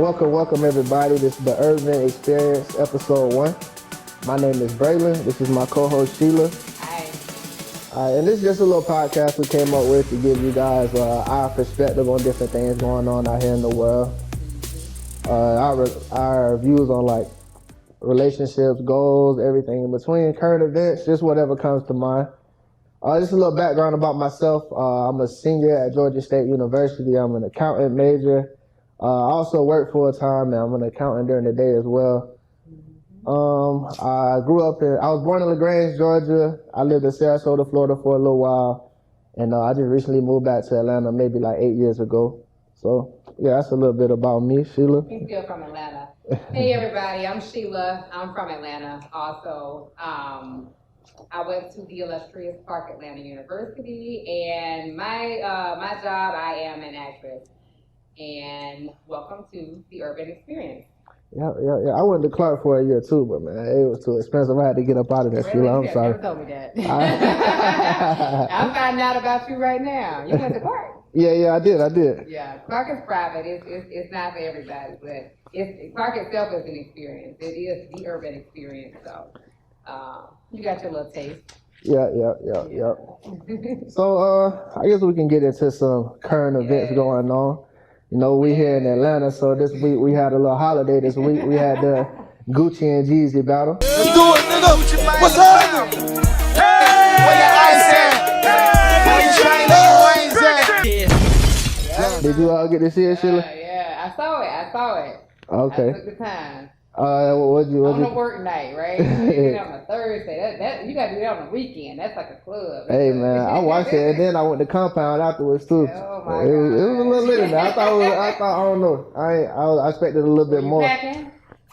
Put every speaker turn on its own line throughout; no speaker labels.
Welcome everybody. This is the Urban Experience Ep1. My name is Braylon. This is my co-host Sheila.
Hi.
And this is just a little podcast we came up with to give you guys our perspective on different things going on out here in the world. Our views on like relationships, goals, everything in between, current events, just whatever comes to mind. Just a little background about myself. I'm a senior at Georgia State University. I'm an accountant major. I also work full time, and I'm an accountant during the day as well. I was born in LaGrange, Georgia. I lived in Sarasota, Florida for a little while, and I just recently moved back to Atlanta maybe like 8 years ago. So yeah, that's a little bit about me, Sheila.
He's still from Atlanta. Hey everybody, I'm Sheila. I'm from Atlanta also. I went to the illustrious Park Atlanta University, and my job, I am an actress. And welcome to the Urban Experience.
Yeah. I went to Clark for a year too, but man, it was too expensive. I had to get up out of there, Sheila. I'm sorry.
You told me that. I'm finding out about you right now. You went to Clark?
Yeah, I did.
Yeah, Clark is private. It's not for everybody, but Clark itself is an experience. It is the Urban Experience, so you got your little taste.
Yeah. So I guess we can get into some current events going on. You know, we here in Atlanta, so this week we had a little holiday this week. We had the Gucci and Jeezy battle.
Let's do it, nigga. What's up? Hey! Where your ice at? Where your chain and rings at?
Did you all get to see it, Sheila?
Yeah, I saw it.
Okay.
I took the time.
What'd you?
On a work night, right? You do it on a Thursday. That you gotta do that on a weekend. That's like a club.
Hey man, I watched it and then I went to Compound afterwards too.
Oh my God.
It was a little lit in there. I thought I don't know. I expected a little bit more.
Packing?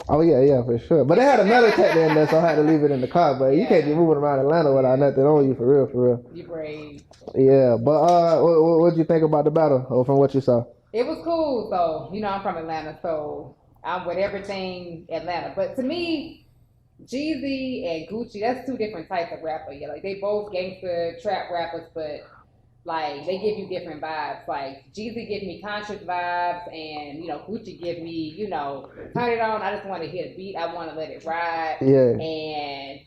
Oh yeah, for sure. But they had a metal detector in there, so I had to leave it in the car. But you can't be moving around Atlanta without nothing on you, for real.
You brave.
Yeah, but what'd you think about the battle, or from what you saw?
It was cool. So I'm from Atlanta, so I'm with everything Atlanta. But to me, Jeezy and Gucci, that's two different types of rapper. Yeah, like they both gangster trap rappers, but like they give you different vibes. Like Jeezy gives me conscious vibes, and Gucci give me, turn it on. I just want to hear the beat. I want to let it ride.
Yeah.
And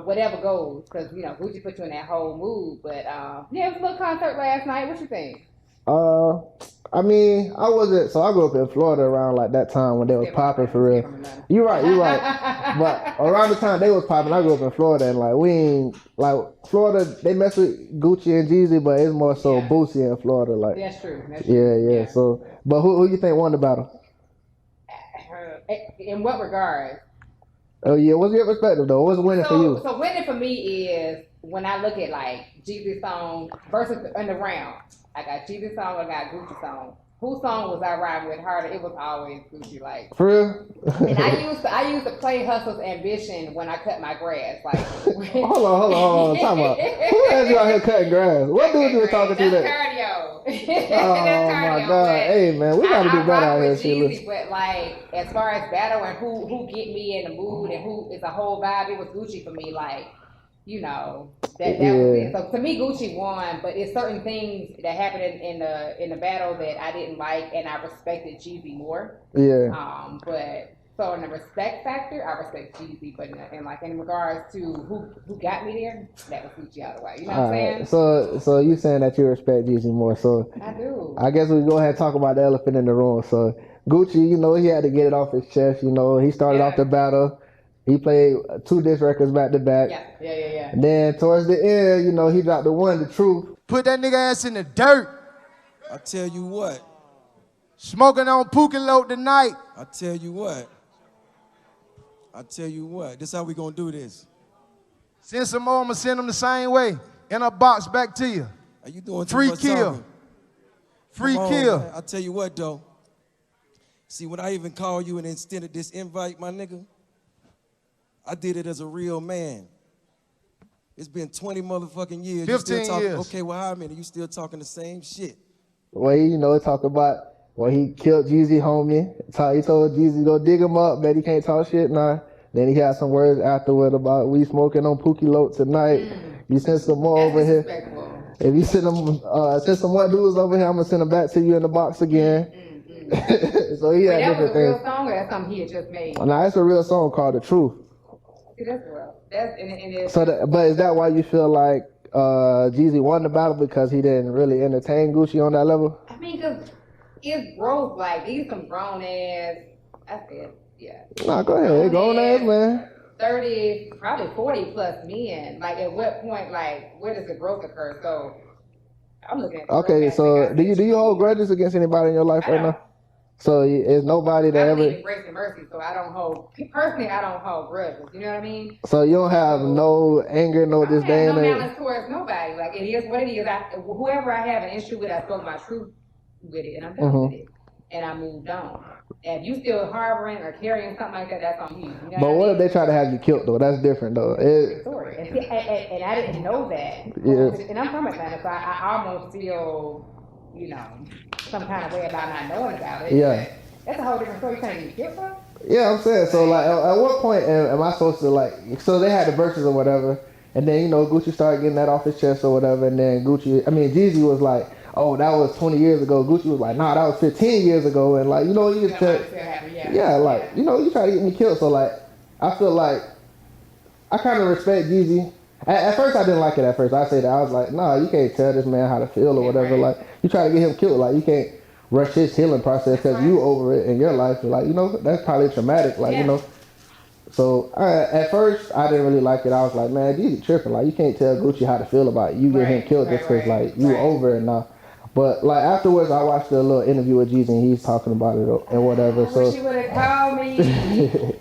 whatever goes, because Gucci put you in that whole mood. But yeah, it was a little concert last night. What you think?
I mean, I grew up in Florida around like that time when they was popping for real. You're right. But around the time they was popping, I grew up in Florida, and like we ain't like Florida. They mess with Gucci and Jeezy, but it's more so Boosie in Florida. Like
that's true.
Yeah. So, but who you think won the battle?
In what regard?
Oh yeah, what's your perspective though? What's winning for you?
So winning for me is when I look at like Jeezy's song versus in the round. I got Jeezy's song, I got Gucci song. Whose song was I riding with harder? It was always Gucci, like.
For real?
And I used to play Hustle's Ambition when I cut my grass. Like.
Hold on. Time out. Who has you out here cutting grass? What dude you were talking to that?
Cardio.
Oh my God! Hey man, we gotta do better out here, Sheila.
But like, as far as battle and who get me in the mood and who is a whole vibe, it was Gucci for me. Like. That was it. So to me, Gucci won, but it's certain things that happened in the battle that I didn't like, and I respected Jeezy more.
Yeah.
But so in the respect factor, I respect Jeezy, but in regards to who got me there, that was Gucci all the way. You know what I'm saying?
So you saying that you respect Jeezy more? So
I do.
I guess we go ahead and talk about the elephant in the room. So Gucci, he had to get it off his chest. He started off the battle. He played 2 diss records back to back.
Yeah.
And then towards the end, he dropped the truth.
Put that nigga ass in the dirt.
I tell you what.
Smoking on Pookie Load tonight.
I tell you what. This how we gonna do this.
Send some more, I'ma send them the same way. In a box back to you.
Are you doing too
Free
much
kill.
talking?
Free
Come on,
kill.
Man. I tell you what though. See, when I even called you and extended this invite, my nigga, I did it as a real man. It's been 20 motherfucking years.
15 years.
Okay, well, how many? You still talking the same shit?
Well, talk about he killed Jeezy, homie. He told Jeezy go dig him up, bet he can't talk shit now. Then he had some words afterward about we smoking on Pookie Load tonight. You sent some more over here. If you send some more dudes over here, I'm gonna send them back to you in the box again. So he had
That was
different
a real
things.
song, or that's something he had just made?
Nah, it's a real song called The Truth.
See, that's real. That's and it's,
So, but is that why you feel like Jeezy won the battle because he didn't really entertain Gucci on that level?
I mean, cause it's growth. Like these some grown ass. That's it. Yeah.
Nah, go ahead. Go on ass, man.
30, probably 40 plus men. Like at what point, like where does the growth occur? So I'm looking at the
Okay,
growth
so
aspect.
do you hold grudges against anybody in your life
I
right
don't.
now? So is nobody that
I believe
ever?
in grace and mercy, so I don't hold. Personally, I don't hold grudges. You know what I mean?
So you don't have no anger, no
I don't have
disdain.
no malice towards nobody. Like it is what it is. Whoever I have an issue with, I spoke my truth with it, and I'm done with it, and I moved on. If you still harboring or carrying something like that, that's on you. You know
But what
I
if
mean?
they try to have you killed though? That's different though.
Story. And I didn't know that.
Yeah.
And I'm from Atlanta, so I almost feel, some kind of way about not knowing about it.
Yeah.
That's a whole different story. You can't even kill her.
Yeah, I'm saying. So like, at what point am I supposed to like? So they had the verses or whatever, and then Gucci started getting that off his chest or whatever, and then Jeezy was like, "Oh, that was 20 years ago." Gucci was like, "Nah, that was 15 years ago," and like, you just tell, yeah, like, you try to get me killed. So like, I feel like I kind of respect Jeezy. At first, I didn't like it. At first, I say that I was like, "Nah, you can't tell this man how to feel or whatever." Like, you try to get him killed, like you can't rush his healing process because you over it in your life. Like, that's probably traumatic. Like, So at first, I didn't really like it. I was like, man, Jeezy tripping. Like, you can't tell Gucci how to feel about it. You get him killed just because like you over it now. But like afterwards, I watched a little interview with Jeezy and he's talking about it and whatever.
I wish you would have called me,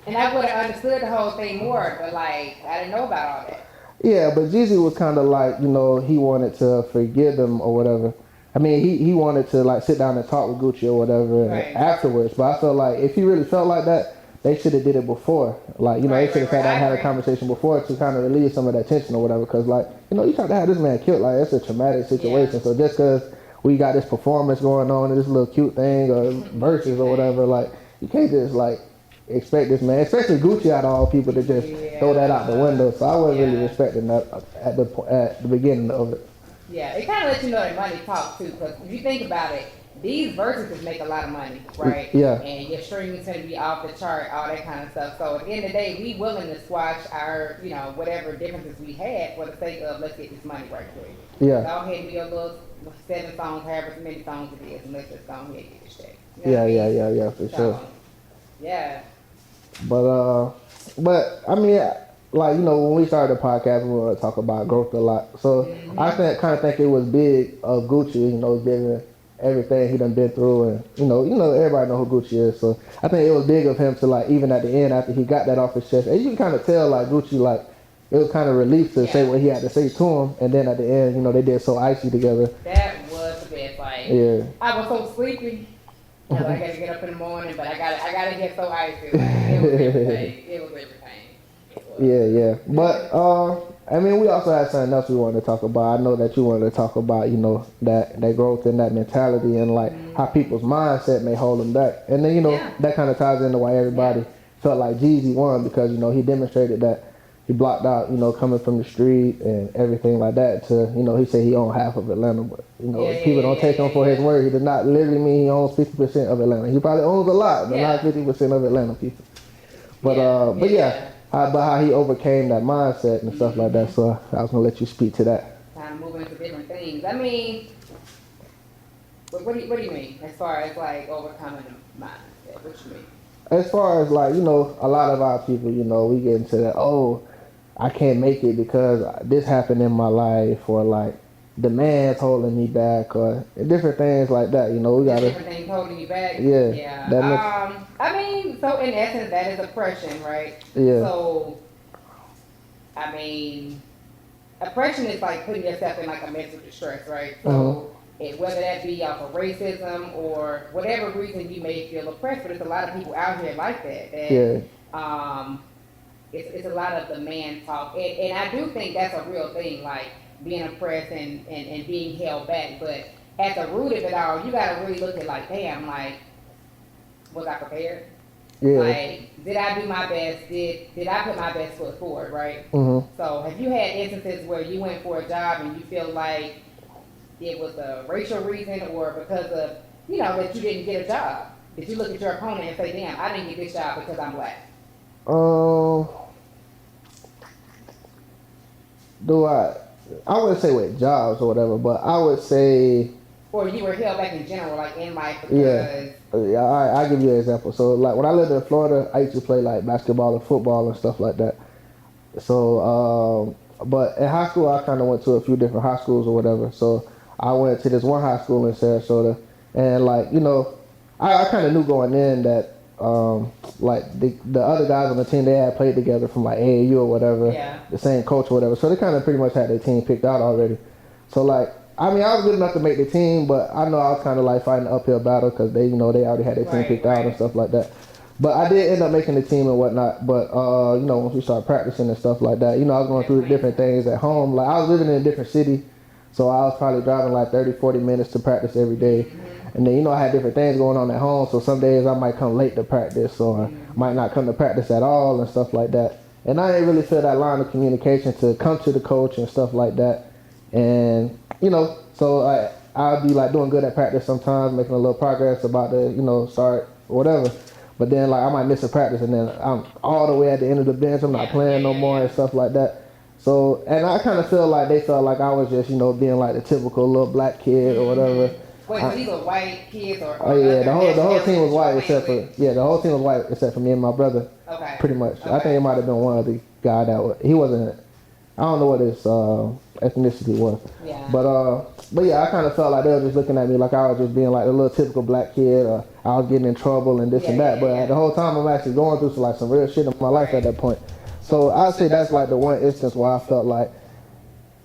and I would have understood the whole thing more. But like, I didn't know about all that.
Yeah, but Jeezy was kind of like, he wanted to forgive them or whatever. I mean, he wanted to like sit down and talk with Gucci or whatever afterwards. But I felt like if he really felt like that, they should have did it before. Like, they should have sat down and had a conversation before to kind of relieve some of that tension or whatever. Because like, you try to have this man killed, like it's a traumatic situation. So just because we got this performance going on and this little cute thing or verses or whatever, like you can't just like expect this man, especially Gucci out of all people, to just throw that out the window. So I wasn't really respecting that at the beginning of it.
Yeah, it kind of lets you know that money talks too, because if you think about it, these verses make a lot of money, right?
Yeah.
And your streaming tend to be off the chart, all that kind of stuff. So at the end of the day, we willing to squash our, whatever differences we had for the sake of let's get this money right quick.
Yeah.
Go ahead and do your little 7 songs, however many songs it is, and let's just go ahead and get this check.
Yeah, for sure.
Yeah.
But I mean, like, when we started the podcast, we were to talk about growth a lot. So I kind of think it was big of Gucci, given everything he done been through, and everybody know who Gucci is. So I think it was big of him to like, even at the end after he got that off his chest, and you can kind of tell like Gucci, like it was kind of relief to say what he had to say to him, and then at the end, they did So Icy together.
That was the best. Like,
yeah.
I was so sleepy. I got to get up in the morning, but I gotta get So Icy. Like, it was everything. It was everything.
Yeah. But I mean, we also had something else we wanted to talk about. I know that you wanted to talk about, that growth and that mentality and like how people's mindset may hold them back. And then, that kind of ties into why everybody felt like Jeezy won because, he demonstrated that he blocked out, coming from the street and everything like that to, he said he owned half of Atlanta, but, people don't take him for his word. He did not literally mean he owns 50% of Atlanta. He probably owns a lot, but not 50% of Atlanta people. But how he overcame that mindset and stuff like that. So I was gonna let you speak to that.
Kind of moving into different things. I mean, what do you mean as far as like overcoming the mindset? What you mean?
As far as like, a lot of our people, we get into that, oh, I can't make it because this happened in my life, or like the man's holding me back, or different things like that. We gotta
different things holding you back.
Yeah.
I mean, so in essence, that is oppression, right?
Yeah.
So, I mean, oppression is like putting yourself in like a mental distress, right? So, whether that be off of racism or whatever reason you may feel oppressed, but there's a lot of people out here like that. It's a lot of the man talk, and I do think that's a real thing, like being oppressed and being held back. But at the root of it all, you gotta really look at like, damn, like, was I prepared?
Yeah.
Like, did I do my best? Did I put my best foot forward, right? So have you had instances where you went for a job and you feel like it was a racial reason or because of, that you didn't get a job? Did you look at your opponent and say, damn, I didn't get this job because I'm black?
Do I wouldn't say with jobs or whatever, but I would say.
Or you were held back in general, like in life because.
Yeah, I'll give you an example. So, like, when I lived in Florida, I used to play, like, basketball and football and stuff like that. So, but in high school, I kind of went to a few different high schools or whatever. So, I went to this one high school in Sarasota. And, like, you know, I kind of knew going in that, like, the other guys on the team, they had played together from, like, AAU or whatever.
Yeah.
The same coach or whatever. So, they kind of pretty much had their team picked out already. So, like, I mean, I was good enough to make the team, but I know I was kind of like fighting an uphill battle because they, you know, they already had their team picked out and stuff like that. But I did end up making the team and whatnot. But, you know, once we started practicing and stuff like that, you know, I was going through different things at home. Like, I was living in a different city, so I was probably driving like 30, 40 minutes to practice every day. And then, you know, I had different things going on at home, so some days I might come late to practice or I might not come to practice at all and stuff like that. And I didn't really feel that line of communication to come to the coach and stuff like that. And, you know, so I'll be like doing good at practice sometimes, making a little progress about to, you know, start or whatever. But then like I might miss a practice and then I'm all the way at the end of the bench. I'm not playing no more and stuff like that. So, and I kind of feel like they felt like I was just, you know, being like the typical little black kid or whatever.
Wait, so these are white kids or?
Oh yeah, the whole team was white except for the whole team was white except for me and my brother.
Okay.
Pretty much. Okay. I think it might have been one other guy he wasn't. I don't know what his ethnicity was.
Yeah.
But yeah, I kind of felt like they were just looking at me like I was just being like a little typical black kid, or I was getting in trouble and this and that. But the whole time I'm actually going through some real shit in my life at that point. So I'd say that's like the one instance where I felt like,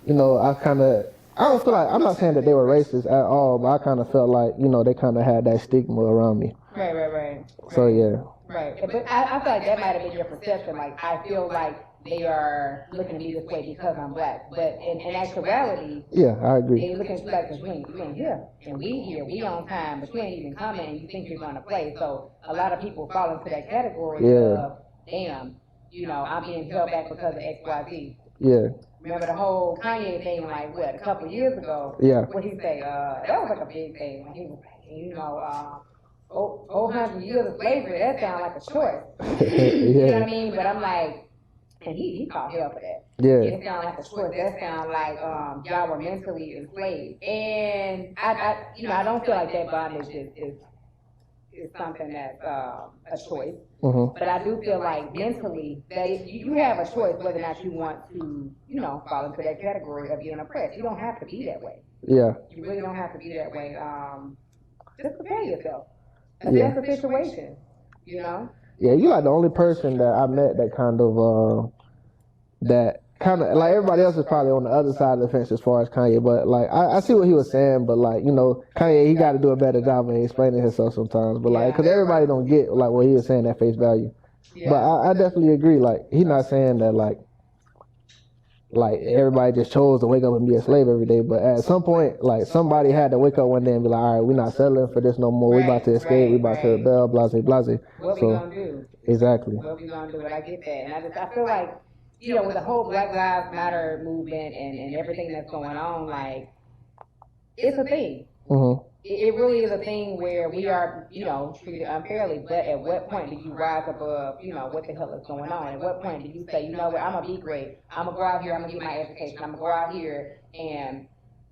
you know, I don't feel like, I'm not saying that they were racist at all, but I kind of felt like, you know, they kind of had that stigma around me.
Right.
So yeah.
Right. But I feel like that might have been your perception. Like, I feel like they are looking at me this way because I'm black. But in actuality,
yeah, I agree.
they looking at you like, you ain't here. And we here, we on time, but you ain't even coming and you think you're going to play. So a lot of people fall into that category of, damn, you know, I'm being held back because of X, Y, Z.
Yeah.
Remember the whole Kanye thing, like, what, a couple years ago?
Yeah.
What he say? That was like a big thing when he was, you know, 100 years of slavery, that sounds like a choice. You know what I mean? But I'm like, and he caught hell for that.
Yeah.
It sounds like a choice. That sounds like y'all were mentally enslaved. And I don't feel like that bondage is something that's a choice.
Mm-hmm.
But I do feel like mentally that you have a choice whether or not you want to, you know, fall into that category of being oppressed. You don't have to be that way.
Yeah.
You really don't have to be that way. Just prepare yourself. Assess the situation, you know?
Yeah, you like the only person that I met that kind of like everybody else is probably on the other side of the fence as far as Kanye, but like I see what he was saying, but like, you know, Kanye, he got to do a better job of explaining himself sometimes, but like, because everybody don't get like what he was saying at face value. Yeah. But I definitely agree, like he's not saying that like everybody just chose to wake up and be a slave every day, but at some point, like somebody had to wake up one day and be like, all right, we're not settling for this no more. We about to escape. We about to rebel. Blase, blase.
What we gonna do?
Exactly.
What we gonna do? And I get that, and I feel like, you know, with the whole Black Lives Matter movement and everything that's going on, like it's a thing.
Mm-hmm.
It really is a thing where we are, you know, treated unfairly. But at what point do you rise above, you know, what the hell is going on? At what point do you say, you know what, I'm gonna be great. I'm gonna go out here. I'm gonna get my education. I'm gonna go out here and,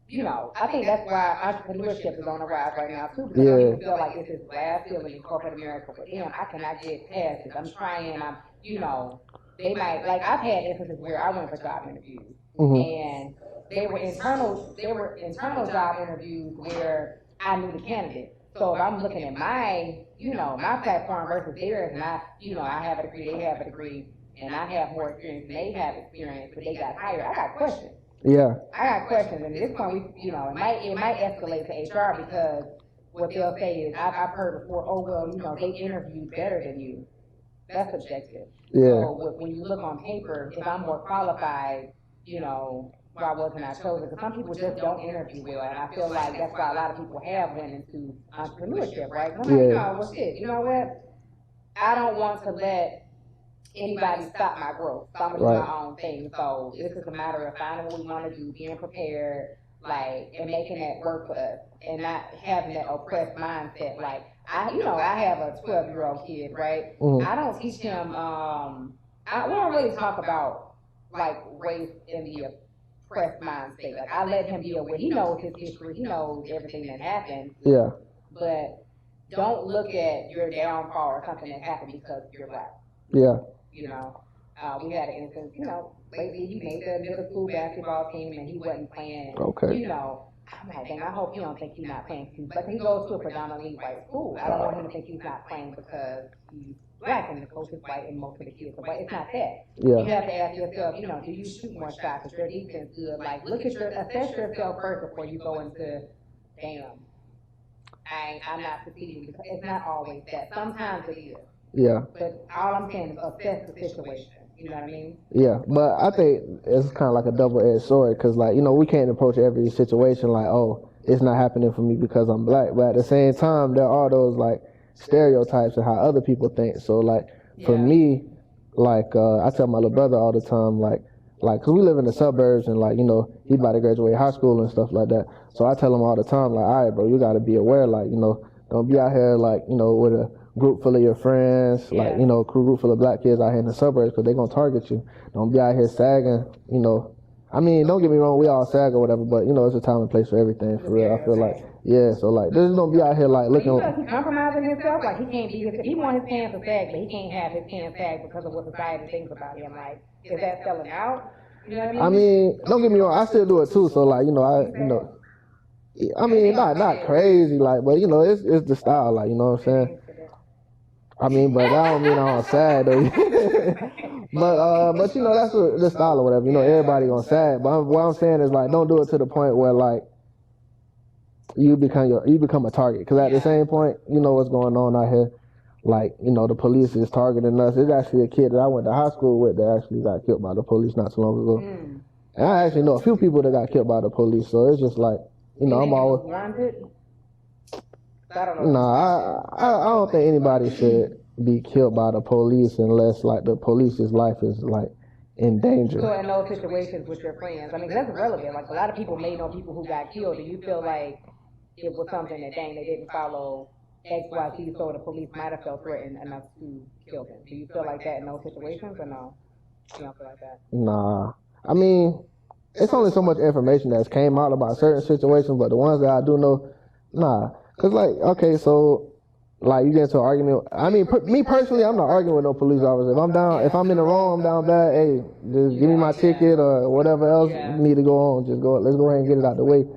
you know, I think that's why entrepreneurship is on the rise right now too. Because people feel like this is glass ceiling in corporate America. But damn, I cannot get past this. I'm trying. You know, they might, like, I've had instances where I went for job interviews and they were internal job interviews where I knew the candidate. So if I'm looking at my, you know, my platform versus theirs, and I have a degree, they have a degree, and I have more experience than they have experience, but they got hired, I got questions.
Yeah.
I got questions, and at this point, it might escalate to HR because what they'll say is, I've heard before, oh, well, you know, they interviewed better than you. That's subjective.
Yeah.
So when you look on paper, if I'm more qualified, you know, why wasn't I chosen? Because some people just don't interview well, and I feel like that's why a lot of people have went into entrepreneurship, right? I'm like, no, well, shit, you know what? I don't want to let anybody stop my growth. So I'm going to do my own thing. So this is a matter of finding what we want to do, being prepared, like, and making that work for us, and not having that oppressed mindset, like, I have a 12-year-old kid, right?
Mhm.
I don't teach him. We don't really talk about like race in the oppressed mind state. Like I let him be aware. He knows his history. He knows everything that happened.
Yeah.
But don't look at your downfall or something that happened because you're black.
Yeah.
We had an instance. Lately he made the middle school basketball team and he wasn't playing.
Okay.
I'm like, dang, I hope he don't think he's not playing. But he goes to a predominantly white school. I don't want him to think he's not playing because he's black and the coach is white and most of the kids are white. It's not that.
Yeah.
You have to ask yourself, do you shoot more shots? Is your defense good? Like, assess yourself first before you go into, damn, I'm not succeeding. Because it's not always that. Sometimes it is.
Yeah.
But all I'm saying is assess the situation. You know what I mean?
Yeah, but I think it's kind of like a double-edged sword because, like, we can't approach every situation like, oh, it's not happening for me because I'm black. But at the same time, there are those, like, stereotypes and how other people think. So, like, for me, like, I tell my little brother all the time, like, because we live in the suburbs and, like, he about to graduate high school and stuff like that. So I tell him all the time, like, all right, bro, you got to be aware, like, don't be out here, like, with a group full of your friends, like, group full of black kids out here in the suburbs because they're going to target you. Don't be out here sagging, I mean, don't get me wrong, we all sag or whatever, but, it's a time and place for everything, for real. I feel like, so, like, just don't be out here, like, looking.
He's compromising himself, like, he can't be, he wants his pants to sag, but he can't have his pants sag because of what society thinks about him. Like, is that selling out? You know what I mean?
I mean, don't get me wrong, I still do it too, so, like, I mean, not crazy, like, but, it's the style, like, you know what I'm saying? I mean, but that don't mean I'm sad though. but that's the style or whatever. Everybody gonna sad. But what I'm saying is like, don't do it to the point where like you become a target. Because at the same point, what's going on out here. Like, the police is targeting us. It's actually a kid that I went to high school with that actually got killed by the police not too long ago. And I actually know a few people that got killed by the police. So it's just like, I'm always. I don't think anybody should be killed by the police unless like the police's life is like in danger.
So in those situations with your friends, I mean, that's irrelevant. Like a lot of people may know people who got killed. Do you feel like it was something that dang they didn't follow X, Y, Z, so the police might have felt threatened enough to kill them? Do you feel like that in those situations or no? You don't feel like that?
Nah. I mean, it's only so much information that's came out about certain situations, but the ones that I do know, nah. Cause like, okay, so like you get into an argument. I mean, me personally, I'm not arguing with no police officer. If I'm in the wrong, I'm down bad. Hey, just give me my ticket or whatever else need to go on. Let's go ahead and get it out the way.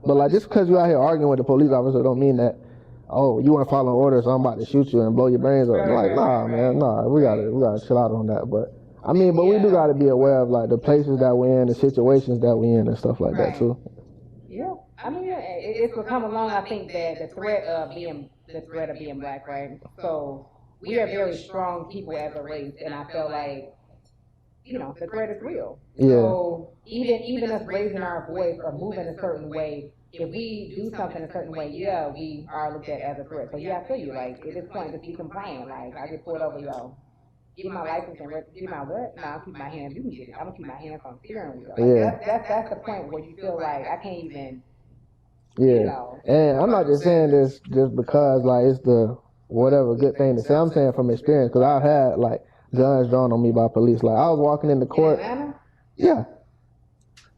But like, just because you're out here arguing with the police officer, don't mean that. Oh, you weren't following orders, so I'm about to shoot you and blow your brains out. Like, nah, man, nah. We gotta chill out on that. But I mean, but we do gotta be aware of like the places that we're in, the situations that we're in, and stuff like that too.
Yeah. I mean, it's become along, I think, that the threat of being black, right? So we are very strong people as a race, and I feel like, the threat is real.
Yeah.
So even us raising our voice or moving a certain way, if we do something a certain way, we are looked at as a threat. So I feel you, like, at this point, just be compliant. Like, I get pulled over, give my license and give my what? Nah, I'll keep my hands. You can get it. I'm gonna keep my hands on the steering wheel. Like, that's the point where you feel like I can't even.
Yeah, and I'm not just saying this just because like it's the whatever good thing to say. I'm saying from experience because I've had like guns drawn on me by police. Like I was walking in the court. Yeah.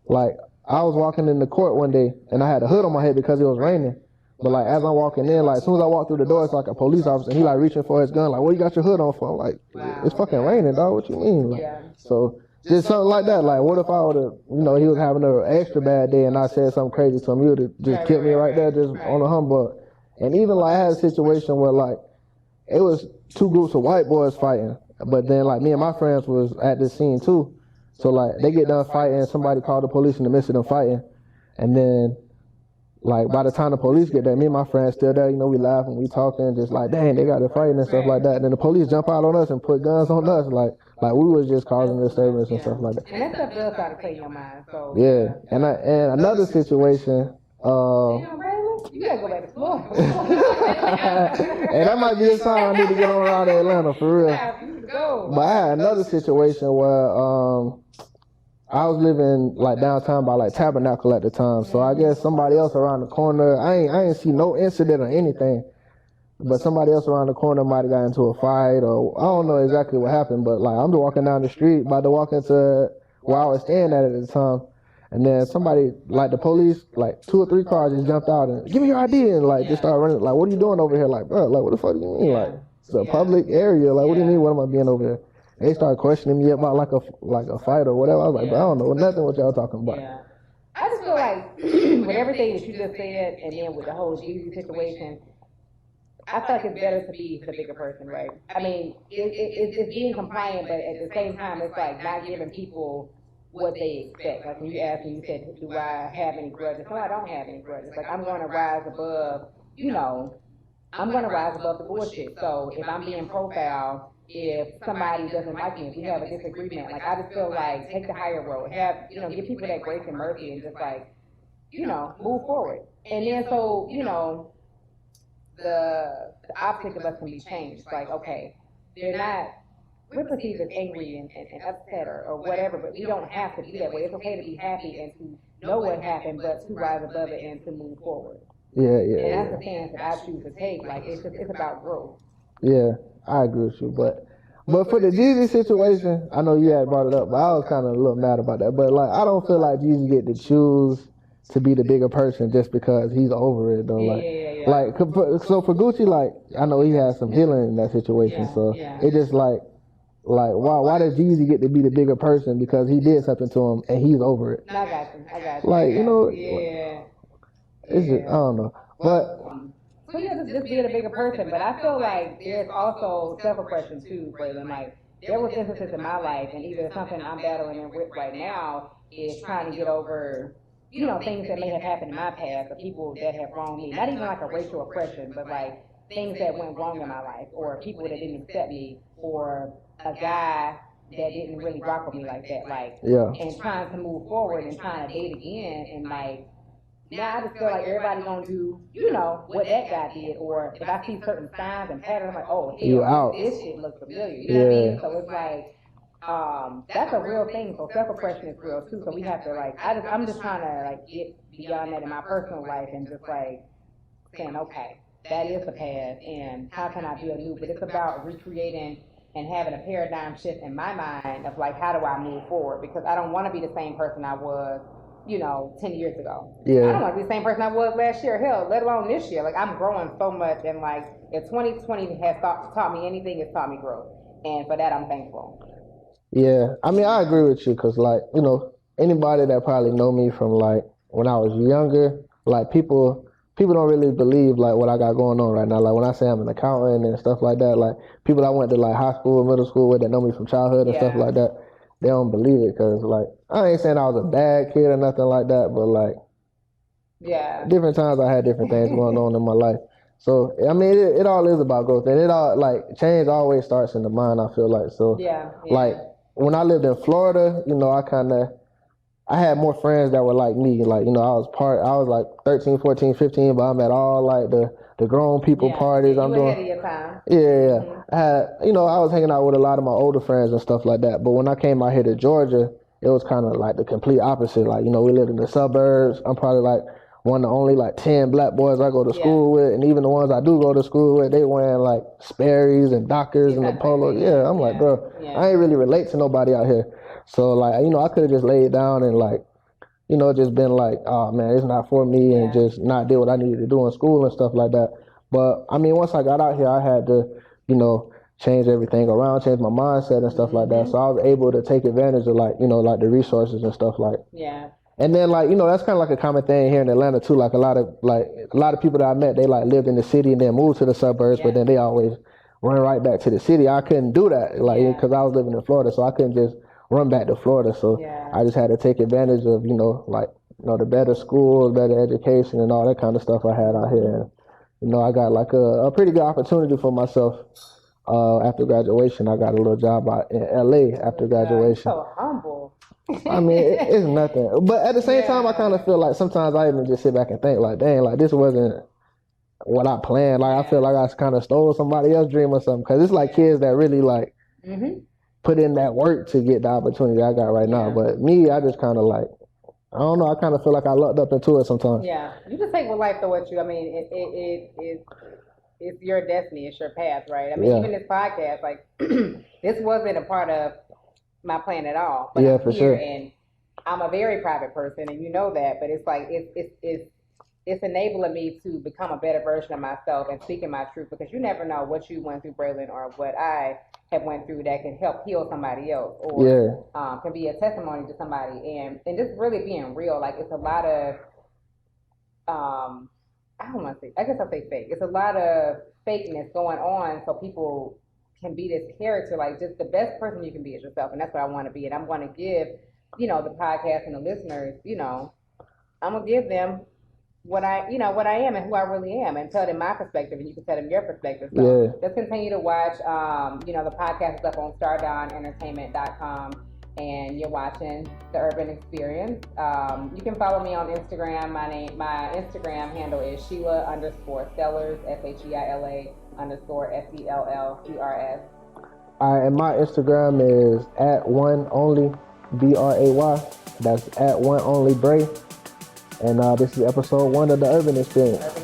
Like I was walking in the court one day and I had a hood on my head because it was raining. But like as I'm walking in, like as soon as I walk through the door, it's like a police officer and he like reaching for his gun. Like, what you got your hood on for? I'm like, it's fucking raining, dog. What you mean? Like, so. Just something like that. Like, what if I would have, he was having an extra bad day and I said something crazy to him? He would have just killed me right there, just on the humbug. And even like I had a situation where like it was two groups of white boys fighting, but then like me and my friends was at this scene too. So like they get done fighting, somebody called the police in the midst of them fighting, and then like by the time the police get there, me and my friends still there. We laughing, we talking, just like dang, they got to fighting and stuff like that. And then the police jump out on us and put guns on us, like we was just causing disturbance and stuff like that.
And that stuff does start to play in your mind. So
yeah, and another situation.
Damn, Braylon, you gotta go back to Florida.
And that might be a sign I need to get on around Atlanta for real. But I had another situation where I was living like downtown by like Tabernacle at the time. So I guess somebody else around the corner. I ain't see no incident or anything. but somebody else around the corner might have got into a fight, or I don't know exactly what happened, but like I'm just walking down the street, about to walk into where I was staying at the time, and then somebody, like the police, like 2 or 3 cars just jumped out and give me your ID and like just started running, like what are you doing over here? Like bro, like what the fuck do you mean? Like it's a public area, like what do you mean? What am I being over here? And they started questioning me about like a fight or whatever. I was like, bro, I don't know nothing what y'all talking about.
Yeah. I just feel like with everything that you just said, and then with the whole Jeezy situation, I feel like it's better to be the bigger person, right? I mean, it's being compliant, but at the same time, it's like not giving people what they expect. Like when you asked me, you said, do I have any grudges? No, I don't have any grudges. Like I'm going to rise above, I'm going to rise above the bullshit. So if I'm being profiled, if somebody doesn't like me, if we have a disagreement, like I just feel like take the higher road, give people that grace and mercy and just like, move forward. And then so, the optic of us can be changed. Like, okay, we're perceived as angry and upset or whatever, but we don't have to be that way. It's okay to be happy and to know what happened, but to rise above it and to move forward.
Yeah.
And that's the stance that I choose to take. Like, it's about growth.
Yeah, I agree with you, but for the Jeezy situation, I know you had brought it up, but I was kind of a little mad about that. But like, I don't feel like Jeezy get to choose to be the bigger person just because he's over it though. Like so for Gucci, like I know he has some healing in that situation. It just like why does Jeezy get to be the bigger person because he did something to him and he's over it?
I got you.
Like it's just I
Yeah.
don't know, but.
So yeah, just being a bigger person, but I feel like there's also self-oppression too, Braylon. Like there was instances in my life, and either something I'm battling with right now is trying to get over, things that may have happened in my past, or people that have wronged me. Not even like a racial oppression, but like things that went wrong in my life, or people that didn't accept me, or a guy that didn't really rock with me like that. And trying to move forward and trying to date again, and like. Now I just feel like everybody's gonna do, what that guy did, or if I see certain signs and patterns, I'm like, oh,
you out.
This shit looks familiar. You know what I mean? So it's like, that's a real thing. So self-oppression is real too. So we have to like, I'm just trying to like get beyond that in my personal life and just like saying, okay, that is the past, and how can I do a new? But it's about recreating and having a paradigm shift in my mind of like, how do I move forward? Because I don't want to be the same person I was 10 years ago.
Yeah.
I don't want to be the same person I was last year, hell, let alone this year. Like, I'm growing so much, and like, if 2020 has taught me anything, it's taught me growth. And for that, I'm thankful.
Yeah, I mean, I agree with you, because, like, anybody that probably know me from, like, when I was younger, like, people don't really believe, like, what I got going on right now. Like, when I say I'm an accountant and stuff like that, like, people that went to, like, high school, middle school with that know me from childhood and stuff like that, they don't believe it, because, like, I ain't saying I was a bad kid or nothing like that, but, like, different times I had different things going on in my life. So, I mean, it all is about growth, and it all, like, change always starts in the mind, I feel like. So, like, when I lived in Florida, I had more friends that were like me. Like, I was like 13, 14, 15, but I'm at all, like, the grown people parties. I'm doing.
Ahead of your time.
Yeah. I had, I was hanging out with a lot of my older friends and stuff like that. But when I came out here to Georgia, it was kind of like the complete opposite. Like, we lived in the suburbs. I'm probably like one of the only like 10 black boys I go to school with. And even the ones I do go to school with, they wearing like Sperry's and Dockers and the polo. Yeah, I'm like, bro, I ain't really relate to nobody out here. So like, I could have just laid down and like, just been like, oh man, it's not for me, and just not did what I needed to do in school and stuff like that. But I mean, once I got out here, I had to, change everything around, change my mindset and stuff like that. So I was able to take advantage of like, like the resources and stuff like.
Yeah.
And then like, that's kind of like a common thing here in Atlanta too. Like a lot of people that I met, they like lived in the city and then moved to the suburbs, but then they always run right back to the city. I couldn't do that, like, because I was living in Florida, so I couldn't just run back to Florida. So I just had to take advantage of, the better schools, better education and all that kind of stuff I had out here. And, I got like a pretty good opportunity for myself. After graduation, I got a little job out in LA after graduation.
So humble.
I mean, it's nothing. But at the same time, I kind of feel like sometimes I even just sit back and think like, dang, like this wasn't what I planned. Like I feel like I kind of stole somebody else's dream or something. Because it's like kids that really like put in that work to get the opportunity I got right now. But me, I just kind of like, I don't know, I kind of feel like I lucked up into it sometimes.
Yeah, you just take what life throw at you. I mean, it's your destiny, it's your path, right? I mean, even this podcast, like, this wasn't a part of my plan at all. But I'm here, and I'm a very private person, and you know that. But it's like it's enabling me to become a better version of myself and speaking my truth, because you never know what you went through, Braylon, or what I have went through that can help heal somebody else, or can be a testimony to somebody, and just really being real. Like, it's a lot of I don't want to say, I guess I'll say fake. It's a lot of fakeness going on, so people can be this character. Like, just the best person you can be is yourself, and that's what I want to be. And I'm going to give, the podcast and the listeners, I'm going to give them what I am and who I really am, and tell them my perspective, and you can tell them your perspective. So let's continue to watch. The podcast is up on StarDawnEntertainment.com. and you're watching the Urban Experience. You can follow me on Instagram. My Instagram handle is Sheila_Sellers, SHEILA_SELLERS.
And my Instagram is @OneOnly BRAY. That's @OneOnlyBray. And this is episode 1 of the Urban Experience.